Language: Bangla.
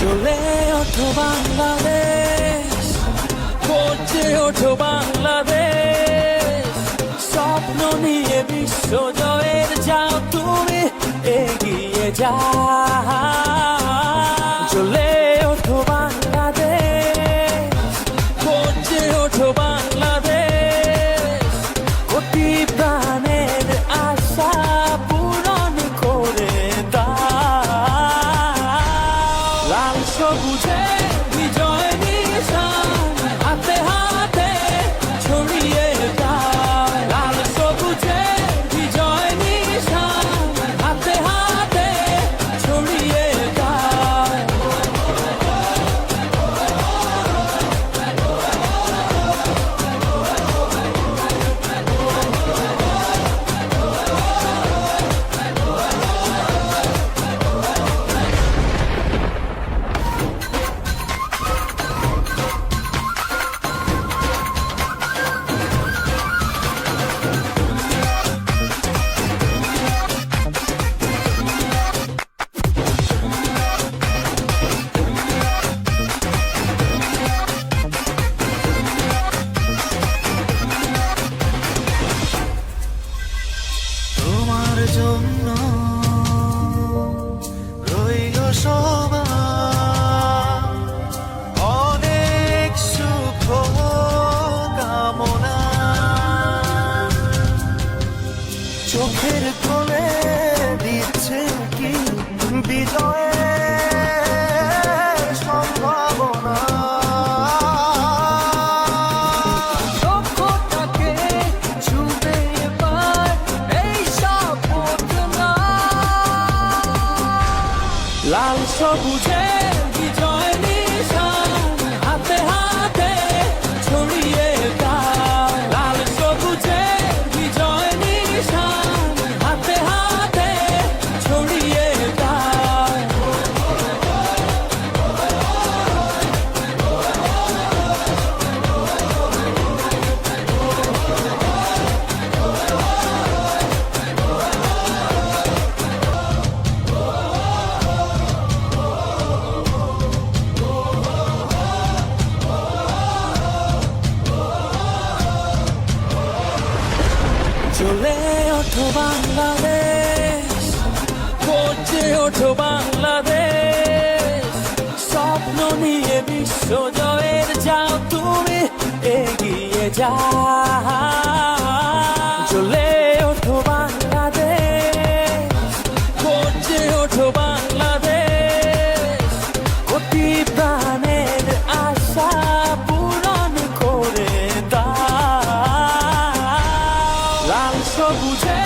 চলে ওঠো বাংলাদেশ, গর্জে ওঠো বাংলাদেশ, স্বপ্ন নিয়ে বিশ্ব জয়ের যাও তুমি এগিয়ে যাও। চলে ওঠো বাংলাদেশ, গর্জে ওঠো বাংলাদেশ, কোটি প্রাণের আশা পূরণ করে দাও। লাল সবুজে বিজয় নিশান হাতে হাতে ছড়িয়ে দাও। লাল সবুজে বিজয় নিশান হাতে হাতে ছড়িয়ে দাও। তোমার জন্য রইল সবার অনেক শুভ কামনা। চোখের কোণে দিচ্ছে কি বিজয়ের সম্ভাবনা। লক্ষ্যটাকে ছুঁবে এবার এই সাপোর্টনা। লাল সবুজে বিজয় নিশান হাতে হাতে ছড়িয়ে দাও। লাল সবুজে বিজয় নিশান হাতে হাতে ছড়িয়ে দাও। চলে ওঠো বাংলাদেশ, গর্জে ওঠো বাংলাদেশ, স্বপ্ন নিয়ে বিশ্ব জয়ের যাও তুমি এগিয়ে যাও। চলে ওঠো বাংলাদেশ, গর্জে ওঠো বাংলাদেশ, কোটি প্রাণের আশা পূরণ করে দাও। লাল সবুজে